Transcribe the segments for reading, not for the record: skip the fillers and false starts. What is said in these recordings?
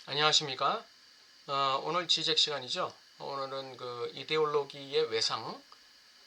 안녕하십니까? 오늘 지적 시간이죠. 오늘은 그 이데올로기의 외상,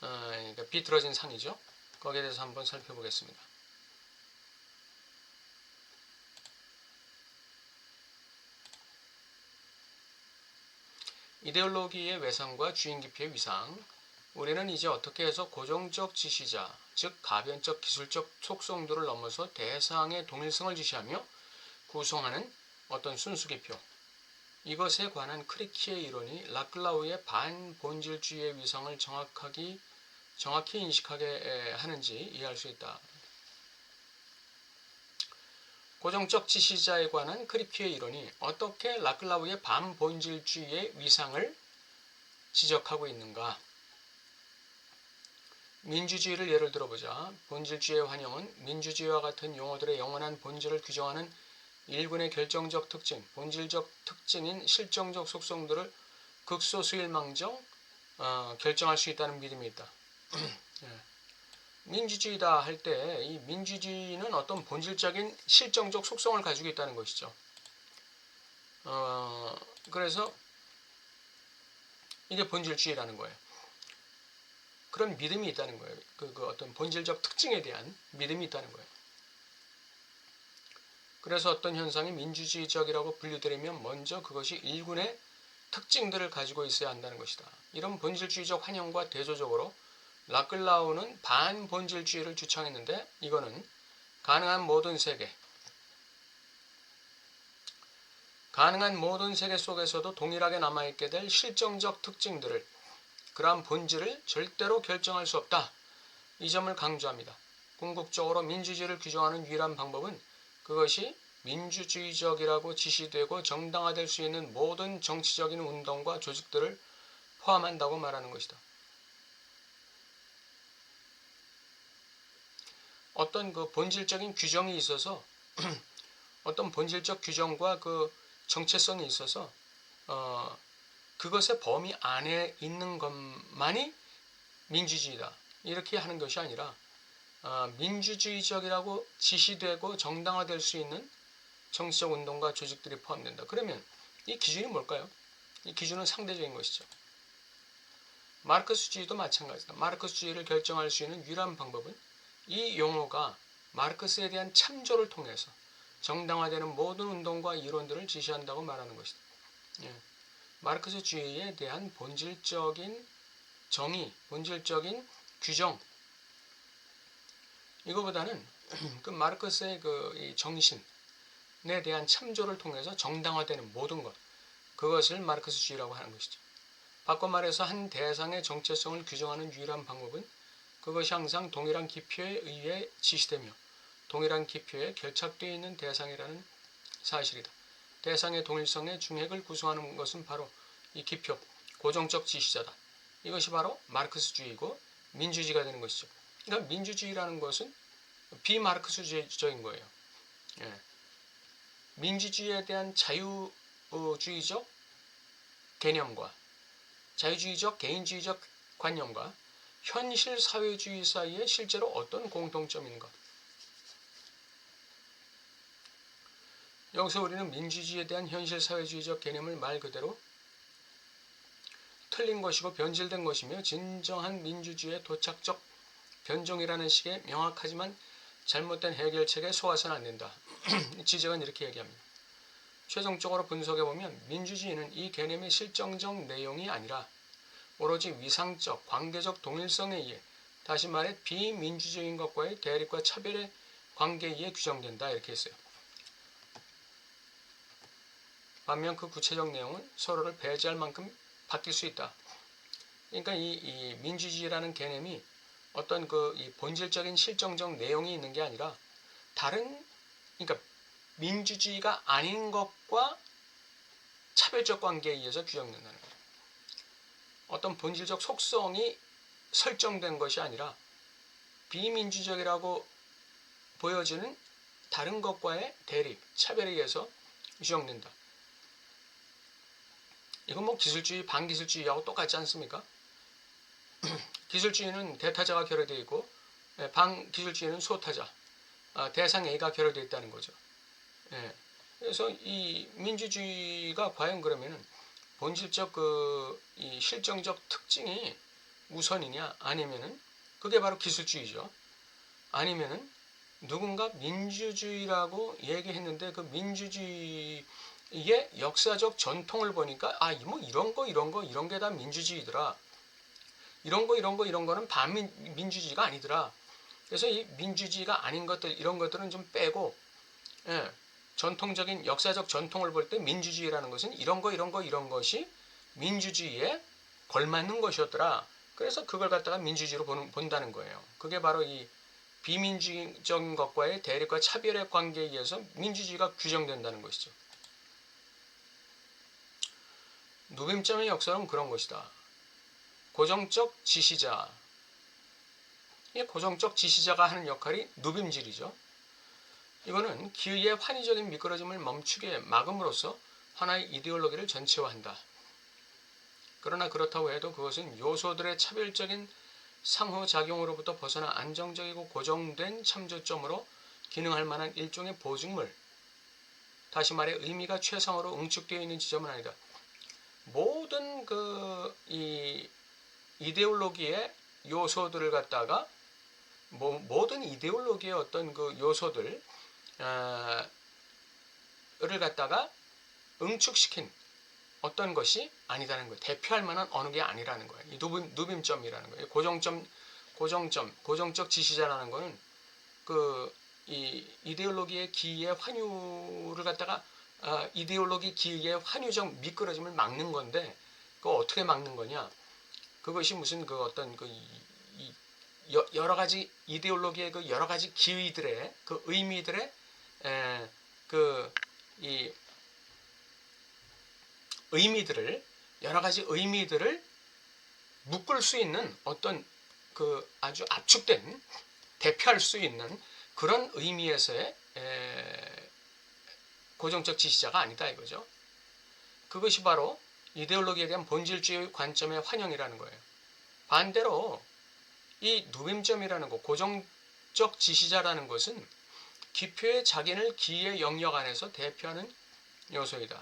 그러니까 비틀어진 상이죠. 거기에 대해서 한번 살펴보겠습니다. 이데올로기의 외상과 주인 깊이의 위상. 우리는 이제 어떻게 해서 고정적 지시자, 즉 가변적 기술적 속성들을 넘어서 대상의 동일성을 지시하며 구성하는 어떤 순수기표, 이것에 관한 크리키의 이론이 라클라우의 반본질주의의 위상을 정확히 인식하게 하는지 이해할 수 있다. 고정적 지시자에 관한 크리키의 이론이 어떻게 라클라우의 반본질주의의 위상을 지적하고 있는가? 민주주의를 예를 들어보자. 본질주의의 환영은 민주주의와 같은 용어들의 영원한 본질을 규정하는 일군의 결정적 특징, 본질적 특징인 실정적 속성들을 극소수일망정 결정할 수 있다는 믿음이 있다. 민주주의다 할 때 이 민주주의는 어떤 본질적인 실정적 속성을 가지고 있다는 것이죠. 그래서 이게 본질주의라는 거예요. 그런 믿음이 있다는 거예요. 그 어떤 본질적 특징에 대한 믿음이 있다는 거예요. 그래서 어떤 현상이 민주주의적이라고 분류되려면 먼저 그것이 일군의 특징들을 가지고 있어야 한다는 것이다. 이런 본질주의적 환영과 대조적으로 라클라우는 반본질주의를 주창했는데, 이거는 가능한 모든 세계 속에서도 동일하게 남아있게 될 실정적 특징들을, 그러한 본질을 절대로 결정할 수 없다, 이 점을 강조합니다. 궁극적으로 민주주의를 규정하는 유일한 방법은 그것이 민주주의적이라고 지시되고 정당화될 수 있는 모든 정치적인 운동과 조직들을 포함한다고 말하는 것이다. 어떤 그 본질적인 규정이 있어서 어떤 본질적 규정과 그 정체성이 있어서 그것의 범위 안에 있는 것만이 민주주의다, 이렇게 하는 것이 아니라 민주주의적이라고 지시되고 정당화될 수 있는 정치적 운동과 조직들이 포함된다. 그러면 이 기준이 뭘까요? 이 기준은 상대적인 것이죠. 마르크스주의도 마찬가지다. 마르크스주의를 결정할 수 있는 유일한 방법은 이 용어가 마르크스에 대한 참조를 통해서 정당화되는 모든 운동과 이론들을 지시한다고 말하는 것이다. 마르크스주의에 대한 본질적인 정의, 본질적인 규정, 이거보다는 그 마르크스의 그 정신에 대한 참조를 통해서 정당화되는 모든 것, 그것을 마르크스주의라고 하는 것이죠. 바꿔 말해서 한 대상의 정체성을 규정하는 유일한 방법은 그것이 항상 동일한 기표에 의해 지시되며 동일한 기표에 결착되어 있는 대상이라는 사실이다. 대상의 동일성의 중핵을 구성하는 것은 바로 이 기표, 고정적 지시자다. 이것이 바로 마르크스주의고 민주주의가 되는 것이죠. 그러니까 민주주의라는 것은 비마르크스주의적인 거예요. 민주주의에 대한 자유주의적 개념과 자유주의적 개인주의적 관념과 현실 사회주의 사이에 실제로 어떤 공통점인가? 여기서 우리는 민주주의에 대한 현실 사회주의적 개념을 말 그대로 틀린 것이고 변질된 것이며 진정한 민주주의의 도착적 변종이라는 식의 명확하지만 잘못된 해결책에 속아서는 안 된다. 지적은 이렇게 얘기합니다. 최종적으로 분석해보면 민주주의는 이 개념의 실정적 내용이 아니라 오로지 위상적, 관계적 동일성에 의해, 다시 말해 비민주적인 것과의 대립과 차별의 관계에 의해 규정된다, 이렇게 했어요. 반면 그 구체적 내용은 서로를 배제할 만큼 바뀔 수 있다. 그러니까 이 민주주의라는 개념이 어떤 이 본질적인 실정적 내용이 있는 게 아니라 다른, 그러니까 민주주의가 아닌 것과 차별적 관계에 의해서 규정된다는 거예요. 어떤 본질적 속성이 설정된 것이 아니라 비민주적이라고 보여지는 다른 것과의 대립, 차별에 의해서 규정된다. 이건 뭐 기술주의, 반기술주의하고 똑같지 않습니까? 기술주의는 대타자가 결여되어 있고 반기술주의는 소타자, 대상 A가 결여되어 있다는 거죠. 그래서 이 민주주의가 과연 그러면은 본질적 이 실정적 특징이 우선이냐, 아니면은 그게 바로 기술주의죠. 아니면은 누군가 민주주의라고 얘기했는데 그 민주주의의 역사적 전통을 보니까 뭐 이런 게 다 민주주의더라. 이런 거는 반민주주의가 아니더라. 그래서 이 민주주의가 아닌 것들, 이런 것들은 좀 빼고, 예, 전통적인 역사적 전통을 볼 때 민주주의라는 것은 이런 것이 민주주의에 걸맞는 것이었더라. 그래서 그걸 갖다가 민주주의로 본다는 거예요. 그게 바로 이 비민주적인 것과의 대립과 차별의 관계에 의해서 민주주의가 규정된다는 것이죠. 누빔점의 역사는 그런 것이다. 고정적 지시자. 이 고정적 지시자가 하는 역할이 누빔질이죠. 이거는 기의의 환희적인 미끄러짐을 멈추게 막음으로써 하나의 이데올로기를 전체화한다. 그러나 그렇다고 해도 그것은 요소들의 차별적인 상호작용으로부터 벗어나 안정적이고 고정된 참조점으로 기능할 만한 일종의 보증물, 다시 말해 의미가 최상으로 응축되어 있는 지점은 아니다. 모든 이 이데올로기의 요소들을 갖다가 모든 이데올로기의 어떤 그 요소들을 갖다가 응축시킨 어떤 것이 아니다는 거예요. 대표할 만한 어느 게 아니라는 거예요. 이 누빔점이라는 거예요. 고정적 지시자라는 거는 이 이데올로기의 기의 환유를 갖다가 이데올로기 기의 환유적 미끄러짐을 막는 건데, 그거 어떻게 막는 거냐? 그것이 무슨 어떤 여러 가지 이데올로기의 여러 가지 기의들의 의미들의 이 의미들을, 여러 가지 의미들을 묶을 수 있는 어떤 아주 압축된, 대표할 수 있는 그런 의미에서의 고정적 지시자가 아니다 이거죠. 그것이 바로 이데올로기에 대한 본질주의 관점의 환영이라는 거예요. 반대로 이 누빔점이라는 것, 고정적 지시자라는 것은 기표의 자기를 기의 영역 안에서 대표하는 요소이다.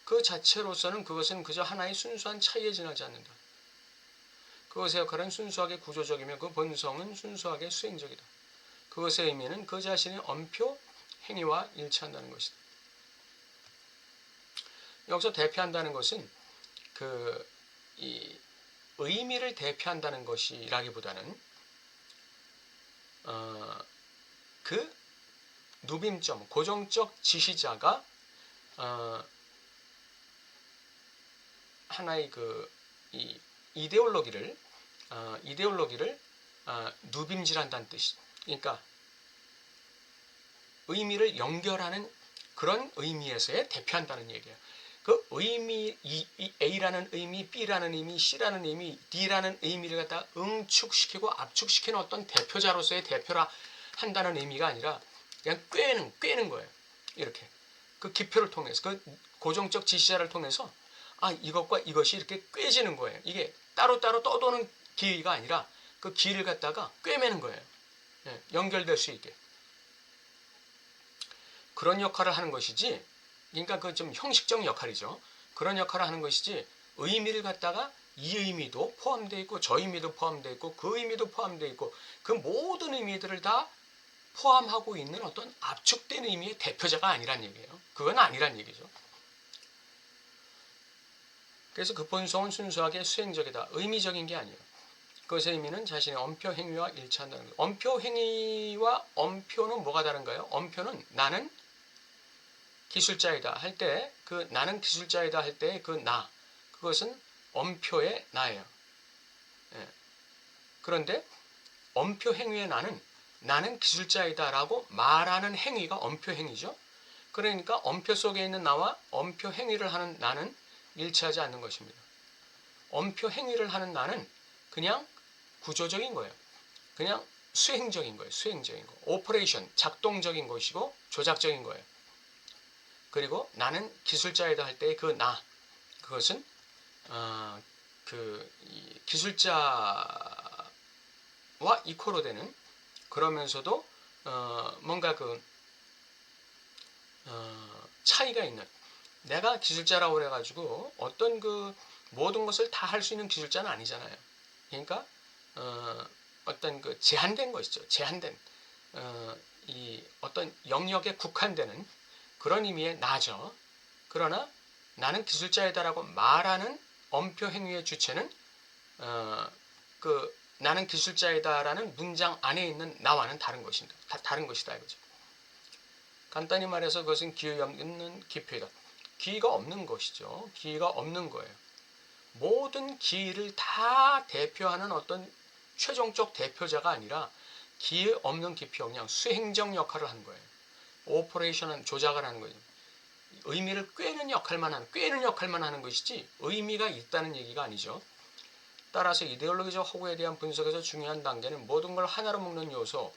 그 자체로서는 그것은 그저 하나의 순수한 차이에 지나지 않는다. 그것의 역할은 순수하게 구조적이며 그 본성은 순수하게 수행적이다. 그것의 의미는 그 자신의 엄표, 행위와 일치한다는 것이다. 여기서 대표한다는 것은 이 의미를 대표한다는 것이라기보다는 그 누빔점, 고정적 지시자가 하나의 이 이데올로기를 누빔질한다는 뜻이죠. 그러니까 의미를 연결하는 그런 의미에서의 대표한다는 얘기예요. 그 의미, A라는 의미, B라는 의미, C라는 의미, D라는 의미를 갖다 응축시키고 압축시키는 어떤 대표자로서의 대표라 한다는 의미가 아니라 그냥 꿰는 거예요. 이렇게 그 기표를 통해서, 그 고정적 지시자를 통해서 이것과 이것이 이렇게 꿰지는 거예요. 이게 따로따로 떠도는 기가 아니라 그 기를 갖다가 꿰매는 거예요. 연결될 수 있게. 그런 역할을 하는 것이지, 그러니까 좀 형식적 역할이죠. 그런 역할을 하는 것이지, 의미를 갖다가 이 의미도 포함되어 있고 저 의미도 포함되어 있고 그 의미도 포함되어 있고 그 모든 의미들을 다 포함하고 있는 어떤 압축된 의미의 대표자가 아니란 얘기예요. 그건 아니란 얘기죠. 그래서 그 본성은 순수하게 수행적이다. 의미적인 게 아니에요. 그것의 의미는 자신의 엄표 행위와 일치한다는 거예요. 엄표 행위와 엄표는 뭐가 다른가요? 엄표는 나는 기술자이다 할 때, 나는 기술자이다 할 때 나, 그것은 엄표의 나예요. 그런데 엄표 행위의 나는 기술자이다 라고 말하는 행위가 엄표 행위죠. 그러니까 엄표 속에 있는 나와 엄표 행위를 하는 나는 일치하지 않는 것입니다. 엄표 행위를 하는 나는 그냥 구조적인 거예요. 그냥 수행적인 거예요. 수행적인 거. 오퍼레이션, 작동적인 것이고 조작적인 거예요. 그리고 나는 기술자이다 할 때의 그것은 기술자와 이코로 되는, 그러면서도 뭔가 차이가 있는, 내가 기술자라고 그래가지고 어떤 그 모든 것을 다 할 수 있는 기술자는 아니잖아요. 그러니까 어떤 그 제한된 것이죠. 제한된 이 어떤 영역에 국한되는 그런 의미의 나죠. 그러나 나는 기술자이다라고 말하는 엄표 행위의 주체는 그 나는 기술자이다라는 문장 안에 있는 나와는 다른 것이다. 다른 것이다 이거죠. 간단히 말해서 그것은 기회 없는 기표이다. 기회가 없는 것이죠. 기회가 없는 거예요. 모든 기회를 다 대표하는 어떤 최종적 대표자가 아니라 기회 없는 기표, 그냥 수행적 역할을 하는 거예요. 오퍼레이션은 조작을 하는 거예요. 의미를 꿰는 역할만 하는 것이지 의미가 있다는 얘기가 아니죠. 따라서 이데올로기적 허구에 대한 분석에서 중요한 단계는 모든 걸 하나로 묶는 요소,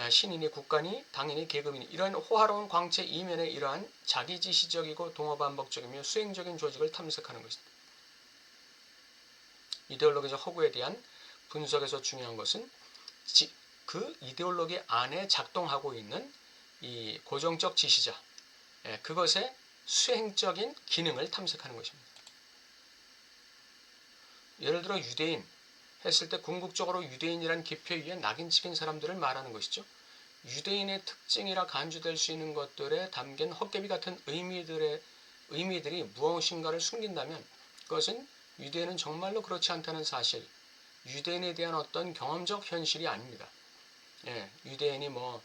신이니 국가니 당연히 계급이니 이러한 호화로운 광채 이면에 이러한 자기지시적이고 동어반복적이며 수행적인 조직을 탐색하는 것입니다. 이데올로기적 허구에 대한 분석에서 중요한 것은 그 이데올로기 안에 작동하고 있는 이 고정적 지시자, 그것의 수행적인 기능을 탐색하는 것입니다. 예를 들어 유대인 했을 때 궁극적으로 유대인이란 기표 위에 낙인 찍힌 사람들을 말하는 것이죠. 유대인의 특징이라 간주될 수 있는 것들에 담긴 헛개비 같은 의미들이 무엇인가를 숨긴다면 그것은 유대인은 정말로 그렇지 않다는 사실, 유대인에 대한 어떤 경험적 현실이 아닙니다. 유대인이 뭐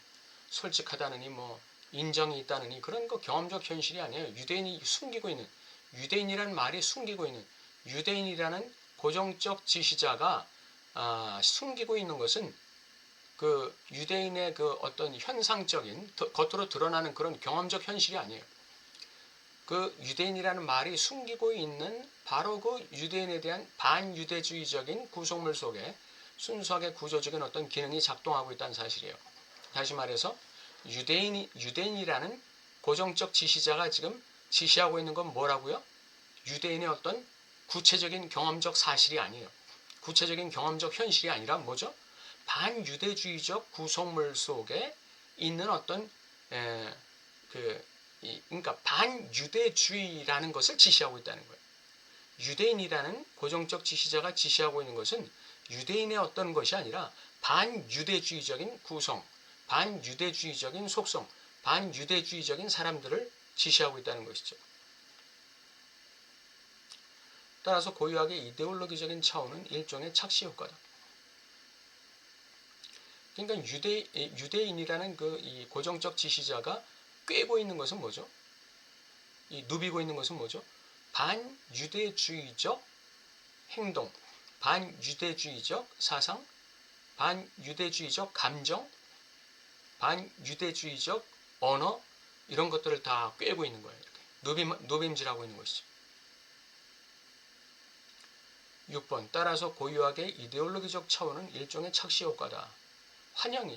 솔직하다느니 뭐 인정이 있다느니 그런 거 경험적 현실이 아니에요. 유대인이 숨기고 있는, 유대인이라는 말이 숨기고 있는, 유대인이라는 고정적 지시자가 숨기고 있는 것은 그 유대인의 그 어떤 현상적인 겉으로 드러나는 그런 경험적 현실이 아니에요. 그 유대인이라는 말이 숨기고 있는 바로 그 유대인에 대한 반유대주의적인 구속물 속에 순수하게 구조적인 어떤 기능이 작동하고 있다는 사실이에요. 다시 말해서 유대인이라는 고정적 지시자가 지금 지시하고 있는 건 뭐라고요? 유대인의 어떤 구체적인 경험적 사실이 아니에요. 구체적인 경험적 현실이 아니라 뭐죠? 반유대주의적 구성물 속에 있는 어떤 그러니까 반유대주의라는 것을 지시하고 있다는 거예요. 유대인이라는 고정적 지시자가 지시하고 있는 것은 유대인의 어떤 것이 아니라 반유대주의적인 구성, 반유대주의적인 속성, 반유대주의적인 사람들을 지시하고 있다는 것이죠. 따라서 고유하게 이데올로기적인 차원은 일종의 착시 효과다. 그러니까 유대인이라는 이 고정적 지시자가 꿰고 있는 것은 뭐죠? 누비고 있는 것은 뭐죠? 반유대주의적 행동, 반유대주의적 사상, 반유대주의적 감정, 반유대주의적 언어 이런 것들을 다 꿰고 있는 거예요. 이렇게 노빔질하고 있는 것이죠. 6번 따라서 고유하게 이데올로기적 차원은 일종의 착시 효과다. 환영.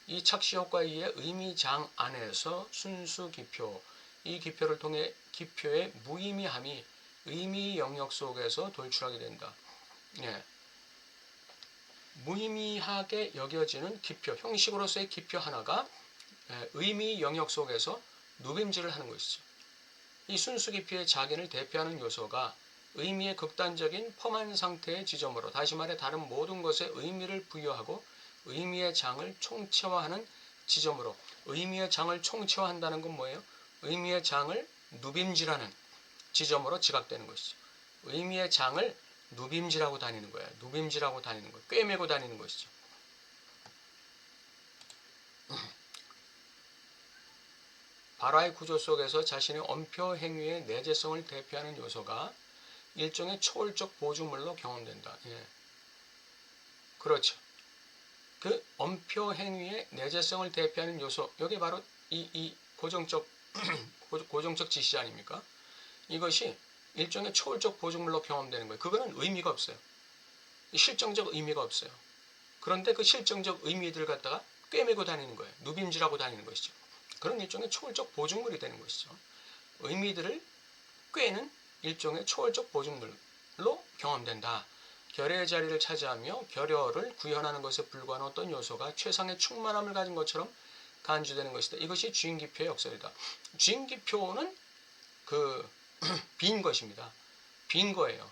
이 착시 효과에 의해 의미장 안에서 순수 기표, 이 기표를 통해 기표의 무의미함이 의미 영역 속에서 돌출하게 된다. 무의미하게 여겨지는 기표, 형식으로서의 기표 하나가 의미 영역 속에서 누빔질을 하는 것이죠. 이 순수 기표의 자기를 대표하는 요소가 의미의 극단적인 펌한 상태의 지점으로, 다시 말해 다른 모든 것에 의미를 부여하고 의미의 장을 총체화하는 지점으로, 의미의 장을 총체화한다는 건 뭐예요? 의미의 장을 누빔질하는 지점으로 지각되는 것이죠. 의미의 장을 누빔질하고 다니는 거예요. 누빔질하고 다니는 거예요. 꿰매고 다니는 것이죠. 발화의 구조 속에서 자신의 엄표 행위의 내재성을 대표하는 요소가 일종의 초월적 보조물로 경험된다. 그렇죠. 그 엄표 행위의 내재성을 대표하는 요소, 여기 바로 이 고정적 지시 아닙니까? 이것이 일종의 초월적 보조물로 경험되는 거예요. 그거는 의미가 없어요. 실정적 의미가 없어요. 그런데 그 실정적 의미들 갖다가 꿰매고 다니는 거예요. 누빔질하고 다니는 것이죠. 그런 일종의 초월적 보증물이 되는 것이죠. 의미들을 꿰는 일종의 초월적 보증물로 경험된다. 결여의 자리를 차지하며 결여를 구현하는 것에 불과한 어떤 요소가 최상의 충만함을 가진 것처럼 간주되는 것이다. 이것이 주인기표의 역설이다. 주인기표는 그 빈 것입니다. 빈 거예요.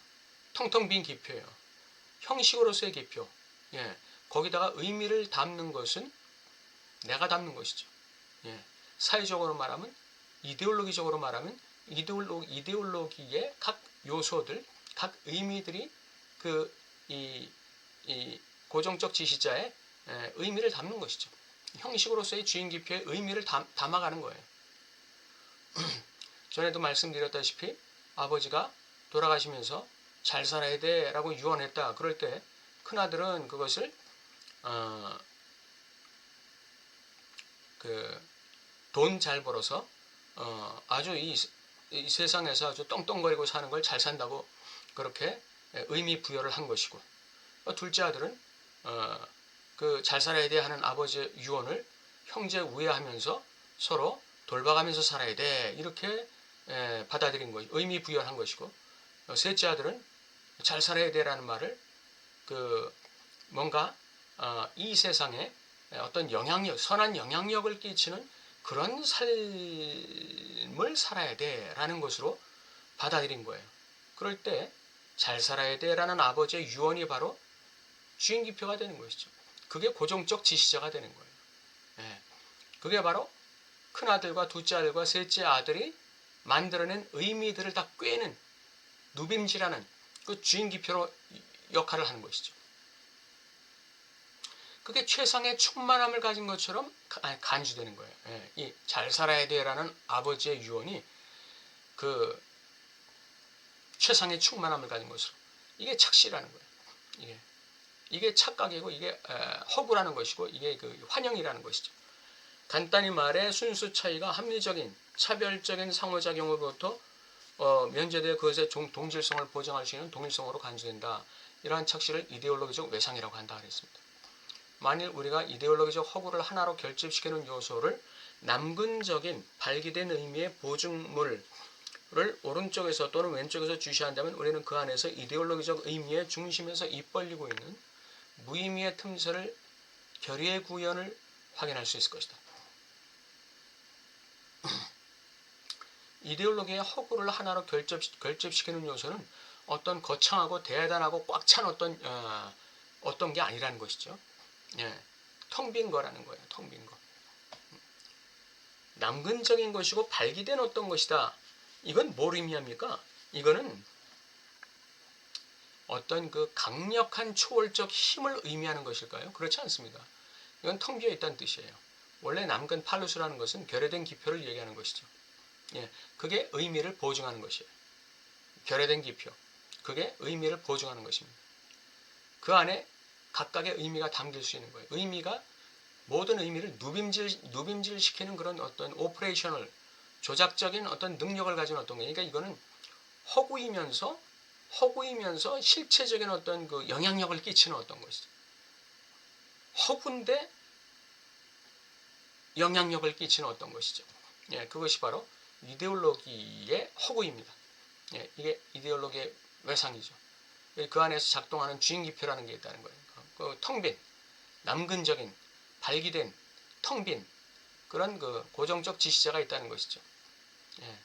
텅텅 빈 기표예요. 형식으로서의 기표. 예, 거기다가 의미를 담는 것은 내가 담는 것이죠. 예, 사회적으로 말하면, 이데올로기적으로 말하면 이데올로기의 각 요소들, 각 의미들이 이 고정적 지시자의 의미를 담는 것이죠. 형식으로서의 주인기표의 의미를 담아가는 거예요. 전에도 말씀드렸다시피 아버지가 돌아가시면서 잘 살아야 돼 라고 유언했다. 그럴 때 큰아들은 그것을 돈 잘 벌어서 아주 이 세상에서 아주 떵떵거리고 사는 걸 잘 산다고 그렇게 의미 부여를 한 것이고, 둘째 아들은 그 잘 살아야 돼 하는 아버지의 유언을 형제 우애하면서 서로 돌봐가면서 살아야 돼 이렇게 받아들인 것, 의미 부여한 것이고, 셋째 아들은 잘 살아야 돼라는 말을 뭔가 이 세상에 어떤 영향력, 선한 영향력을 끼치는 그런 삶을 살아야 돼라는 것으로 받아들인 거예요. 그럴 때 잘 살아야 돼라는 아버지의 유언이 바로 주인기표가 되는 것이죠. 그게 고정적 지시자가 되는 거예요. 예. 그게 바로 큰아들과 둘째 아들과 셋째 아들이 만들어낸 의미들을 다 꿰는, 누빔질하는 그 주인기표로 역할을 하는 것이죠. 그게 최상의 충만함을 가진 것처럼 간주되는 거예요. 예. 이 잘 살아야 돼라는 아버지의 유언이 그 최상의 충만함을 가진 것으로, 이게 착시라는 거예요. 이게 착각이고, 이게 허구라는 것이고, 이게 그 환영이라는 것이죠. 간단히 말해 순수 차이가 합리적인 차별적인 상호작용으로부터 면제되어 그것의 동질성을 보장할 수 있는 동일성으로 간주된다. 이러한 착시를 이데올로기적 외상이라고 한다 그랬습니다. 만일 우리가 이데올로기적 허구를 하나로 결집시키는 요소를 남근적인 발기된 의미의 보증물을 오른쪽에서 또는 왼쪽에서 주시한다면 우리는 그 안에서 이데올로기적 의미의 중심에서 입 벌리고 있는 무의미의 틈새를 결의의 구현을 확인할 수 있을 것이다. 이데올로기의 허구를 하나로 결집시키는 요소는 어떤 거창하고 대단하고 꽉 찬 어떤 게 아니라는 것이죠. 예, 텅 빈 거라는 거예요. 텅 빈 거. 남근적인 것이고 발기된 어떤 것이다. 이건 뭘 의미합니까? 이거는 어떤 그 강력한 초월적 힘을 의미하는 것일까요? 그렇지 않습니다. 이건 텅 비어 있다는 뜻이에요. 원래 남근 팔루스라는 것은 결여된 기표를 얘기하는 것이죠. 예, 그게 의미를 보증하는 것이에요. 결여된 기표. 그게 의미를 보증하는 것입니다. 그 안에 각각의 의미가 담길 수 있는 거예요. 의미가 모든 의미를 누빔질시키는 그런 어떤 오퍼레이셔널, 조작적인 어떤 능력을 가진 어떤 게, 그러니까 이거는 허구이면서 실체적인 어떤 그 영향력을 끼치는 어떤 것이죠. 허구인데 영향력을 끼치는 어떤 것이죠. 예, 그것이 바로 이데올로기의 허구입니다. 예, 이게 이데올로기의 외상이죠. 그 안에서 작동하는 주인기표라는 게 있다는 거예요. 그 텅빈, 남근적인, 발기된, 텅빈 그런 그 고정적 지시자가 있다는 것이죠. 예.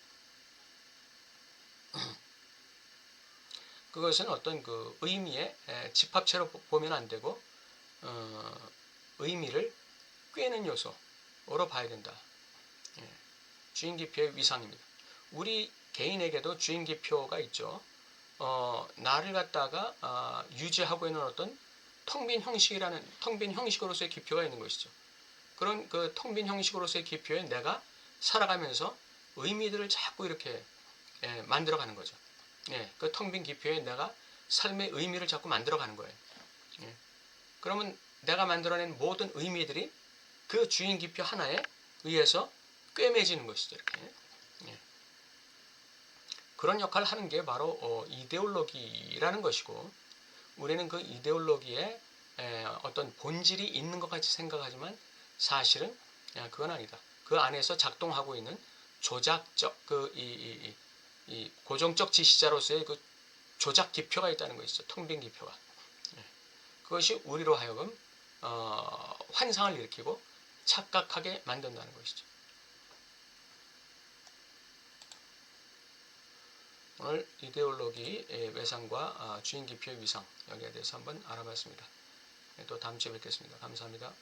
그것은 어떤 그 의미의 집합체로 보면 안 되고 의미를 꿰는 요소로 봐야 된다. 예. 주인기표의 위상입니다. 우리 개인에게도 주인기표가 있죠. 나를 갖다가 유지하고 있는 어떤 텅 빈 형식으로서의 기표가 있는 것이죠. 그런 그 텅 빈 형식으로서의 기표에 내가 살아가면서 의미들을 자꾸 이렇게 만들어가는 거죠. 예, 그 텅 빈 기표에 내가 삶의 의미를 자꾸 만들어가는 거예요. 예. 그러면 내가 만들어낸 모든 의미들이 그 주인 기표 하나에 의해서 꿰매지는 것이죠. 이렇게. 예. 그런 역할을 하는 게 바로 이데올로기라는 것이고, 우리는 그 이데올로기에 어떤 본질이 있는 것 같이 생각하지만 사실은 그건 아니다. 그 안에서 작동하고 있는 조작적 이 고정적 지시자로서의 그 조작 기표가 있다는 것이죠. 텅 빈 기표가. 그것이 우리로 하여금 환상을 일으키고 착각하게 만든다는 것이죠. 오늘 이데올로기 외상과 주인기표의 위상 여기에 대해서 한번 알아봤습니다. 또 다음 주에 뵙겠습니다. 감사합니다.